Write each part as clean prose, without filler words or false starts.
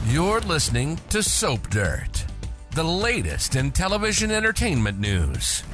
You're listening to Soap Dirt, the latest in television entertainment news.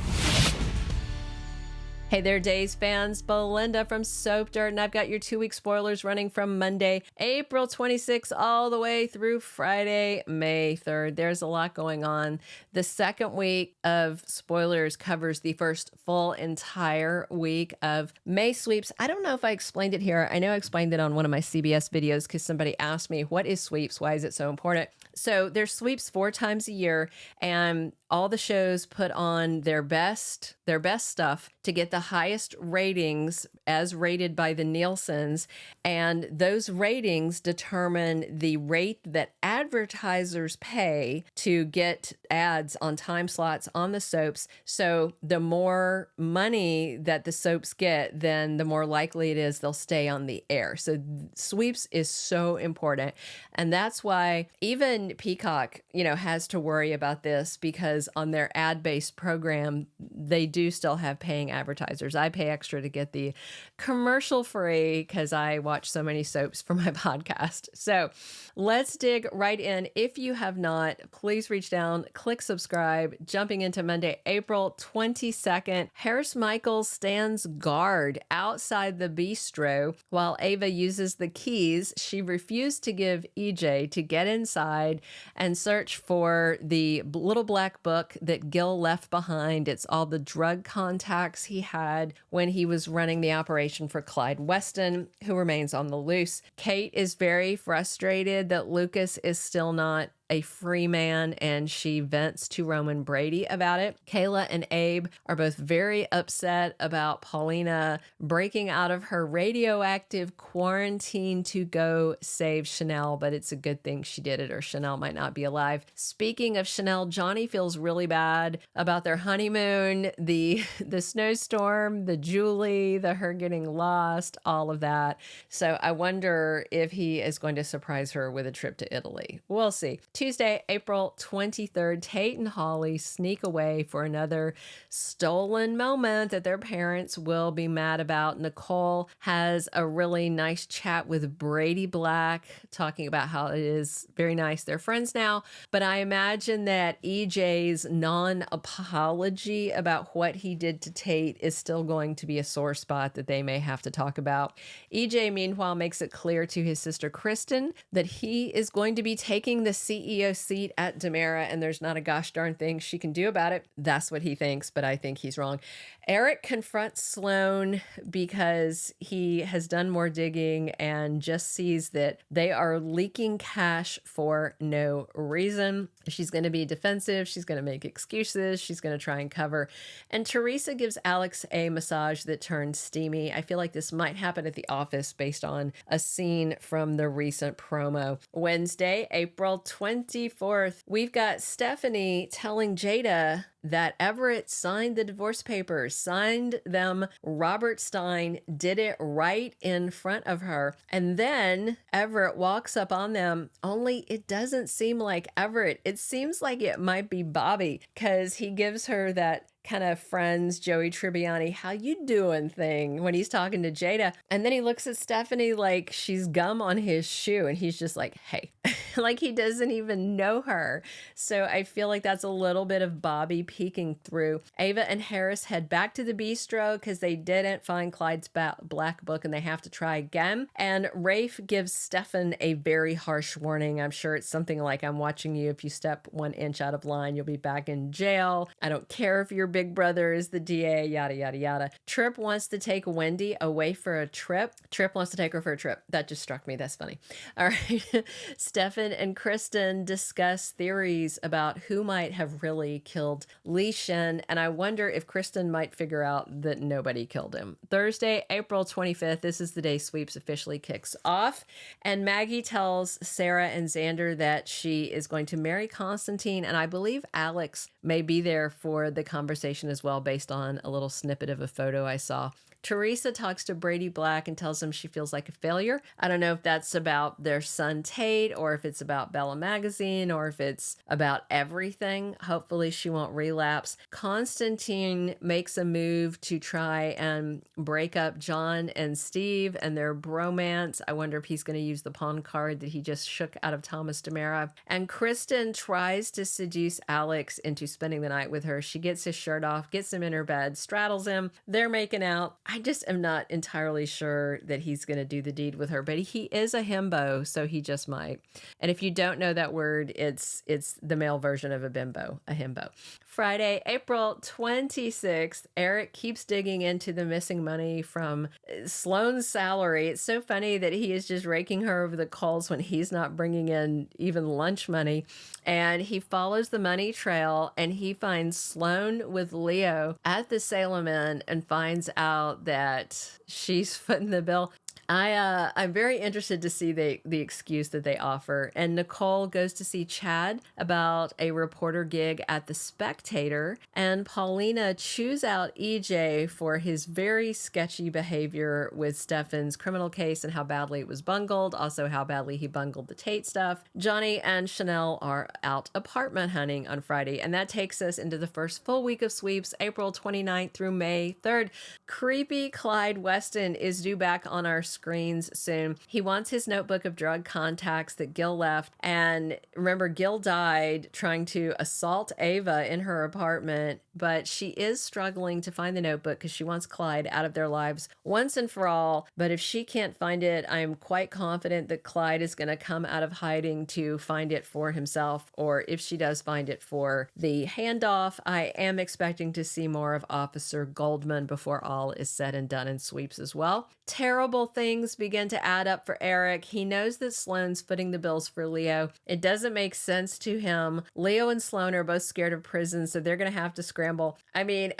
Hey there, Days fans. Belinda from Soap Dirt, and I've got your 2-week spoilers running from Monday, April 26th, all the way through Friday, May 3rd. There's a lot going on. The second week of spoilers covers the first full entire week of May sweeps. I don't know if I explained it here. I know I explained it on one of my CBS videos because somebody asked me, what is sweeps? Why is it so important? So there's sweeps 4 times a year, and all the shows put on their best stuff to get the highest ratings as rated by the Nielsen's. And those ratings determine the rate that advertisers pay to get ads on time slots on the soaps. So the more money that the soaps get, then the more likely it is they'll stay on the air. So sweeps is so important. And that's why even Peacock, has to worry about this, because on their ad-based program, they do still have paying advertisers. I pay extra to get the commercial free because I watch so many soaps for my podcast. So let's dig right in. If you have not, please reach down, click subscribe. Jumping into Monday, April 22nd, Harris Michaels stands guard outside the bistro while Ava uses the keys she refused to give EJ to get inside and search for the little black book that Gil left behind. It's all the drug contacts he had when he was running the operation for Clyde Weston, who remains on the loose. Kate is very frustrated that Lucas is still not a free man, and she vents to Roman Brady about it. Kayla and Abe are both very upset about Paulina breaking out of her radioactive quarantine to go save Chanel, but it's a good thing she did it, or Chanel might not be alive. Speaking of Chanel, Johnny feels really bad about their honeymoon, the snowstorm, the Julie, her getting lost, all of that. So I wonder if he is going to surprise her with a trip to Italy. We'll see. Tuesday, April 23rd, Tate and Holly sneak away for another stolen moment that their parents will be mad about. Nicole has a really nice chat with Brady Black, talking about how it is very nice they're friends now. But I imagine that EJ's non-apology about what he did to Tate is still going to be a sore spot that they may have to talk about. EJ, meanwhile, makes it clear to his sister Kristen that he is going to be taking the CEO seat at DiMera, and there's not a gosh darn thing she can do about it. That's what he thinks, but I think he's wrong. Eric confronts Sloan because he has done more digging and just sees that they are leaking cash for no reason. She's going to be defensive. She's going to make excuses. She's going to try and cover. And Teresa gives Alex a massage that turns steamy. I feel like this might happen at the office based on a scene from the recent promo. Wednesday, April 24th, we've got Stephanie telling Jada that Everett signed the divorce papers, signed them. Robert Stein did it right in front of her. And then Everett walks up on them, only it doesn't seem like Everett. It seems like it might be Bobby, because he gives her that kind of friends, Joey Tribbiani, how you doing thing when he's talking to Jada. And then he looks at Stephanie like she's gum on his shoe, and he's just like, hey, like he doesn't even know her. So I feel like that's a little bit of Bobby peeking through. Ava and Harris head back to the bistro because they didn't find Clyde's black book and they have to try again. And Rafe gives Stefan a very harsh warning. I'm sure it's something like, I'm watching you. If you step 1 inch out of line, you'll be back in jail. I don't care if your big brother is the DA, yada, yada, yada. Trip wants to take Wendy away for a trip. Trip wants to take her for a trip. That just struck me. That's funny. All right. Stefan and Kristen discuss theories about who might have really killed Lee Shen, and I wonder if Kristen might figure out that nobody killed him. Thursday, April 25th, this is the day Sweeps officially kicks off, and Maggie tells Sarah and Xander that she is going to marry Constantine, and I believe Alex may be there for the conversation as well, based on a little snippet of a photo I saw. Teresa talks to Brady Black and tells him she feels like a failure. I don't know if that's about their son Tate, or if it's about Bella Magazine, or if it's about everything. Hopefully she won't relapse. Constantine makes a move to try and break up John and Steve and their bromance. I wonder if he's going to use the pawn card that he just shook out of Thomas DiMera. And Kristen tries to seduce Alex into spending the night with her. She gets his shirt off, gets him in her bed, straddles him. They're making out. I just am not entirely sure that he's going to do the deed with her, but he is a himbo, so he just might. And if you don't know that word, it's the male version of a bimbo, a himbo. Friday, April 26th, Eric keeps digging into the missing money from Sloan's salary. It's so funny that he is just raking her over the coals when he's not bringing in even lunch money. And he follows the money trail and he finds Sloan with Leo at the Salem Inn and finds out that she's footing the bill. I'm very interested to see the excuse that they offer. And Nicole goes to see Chad about a reporter gig at The Spectator. And Paulina chews out EJ for his very sketchy behavior with Stefan's criminal case and how badly it was bungled. Also how badly he bungled the Tate stuff. Johnny and Chanel are out apartment hunting on Friday. And that takes us into the first full week of sweeps, April 29th through May 3rd. Creepy Clyde Weston is due back on our screens soon. He wants his notebook of drug contacts that Gil left. And remember, Gil died trying to assault Ava in her apartment, but she is struggling to find the notebook because she wants Clyde out of their lives once and for all. But if she can't find it, I am quite confident that Clyde is going to come out of hiding to find it for himself, or if she does find it for the handoff. I am expecting to see more of Officer Goldman before all is said and done in sweeps as well. Terrible things begin to add up for Eric. He knows that Sloan's footing the bills for Leo. It doesn't make sense to him. Leo and Sloan are both scared of prison, so they're going to have to scramble. I mean,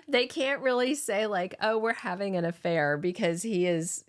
they can't really say like, oh, we're having an affair, because he is,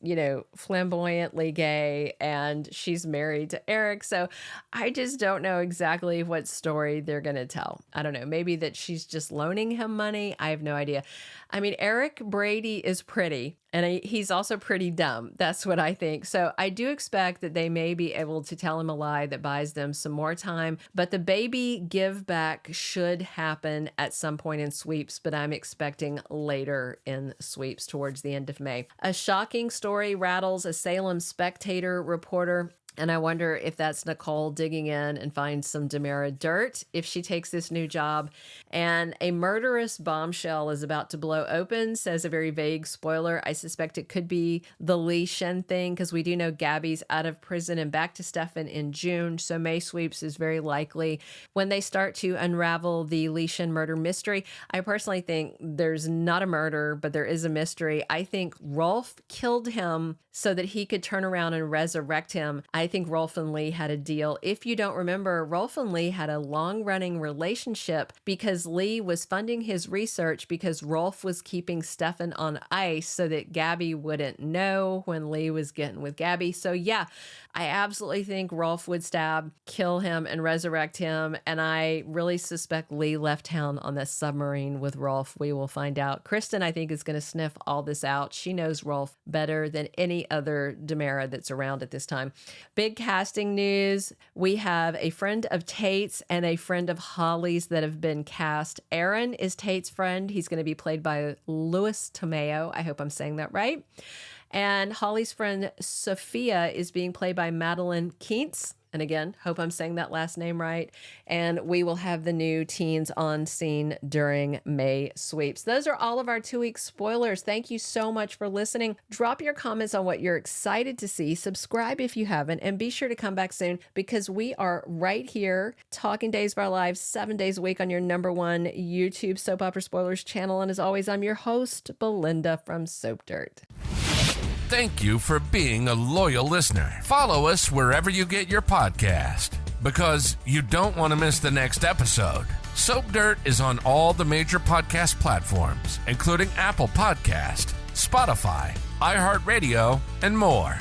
flamboyantly gay and she's married to Eric. So I just don't know exactly what story they're going to tell. I don't know. Maybe that she's just loaning him money. I have no idea. I mean, Eric Brady is pretty, and he's also pretty dumb. That's what I think. So I do expect that they may be able to tell him a lie that buys them some more time. But the baby give back should happen at some point in sweeps, but I'm expecting later in sweeps towards the end of May. A shocking story rattles a Salem Spectator reporter. And I wonder if that's Nicole digging in and finds some DiMera dirt if she takes this new job. And a murderous bombshell is about to blow open, says a very vague spoiler. I suspect it could be the Lee Shen thing, because we do know Gabby's out of prison and back to Stefan in June. So May sweeps is very likely when they start to unravel the Lee Shen murder mystery. I personally think there's not a murder, but there is a mystery. I think Rolf killed him so that he could turn around and resurrect him. I think Rolf and Lee had a deal. If you don't remember, Rolf and Lee had a long-running relationship because Lee was funding his research because Rolf was keeping Stefan on ice so that Gabby wouldn't know when Lee was getting with Gabby. So yeah, I absolutely think Rolf would stab, kill him, and resurrect him. And I really suspect Lee left town on this submarine with Rolf. We will find out. Kristen, I think, is going to sniff all this out. She knows Rolf better than any other DiMera that's around at this time. Big casting news. We have a friend of Tate's and a friend of Holly's that have been cast. Aaron is Tate's friend. He's going to be played by Louis Tomeo. I hope I'm saying that right. And Holly's friend Sophia is being played by Madeline Keentz. And again, hope I'm saying that last name right. And we will have the new teens on scene during May sweeps. Those are all of our 2-week spoilers. Thank you so much for listening. Drop your comments on what you're excited to see. Subscribe if you haven't. And be sure to come back soon, because we are right here talking Days of Our Lives 7 days a week on your #1 YouTube Soap Opera Spoilers channel. And as always, I'm your host, Belinda from Soap Dirt. Thank you for being a loyal listener. Follow us wherever you get your podcast, because you don't want to miss the next episode. Soap Dirt is on all the major podcast platforms, including Apple Podcast, Spotify, iHeartRadio, and more.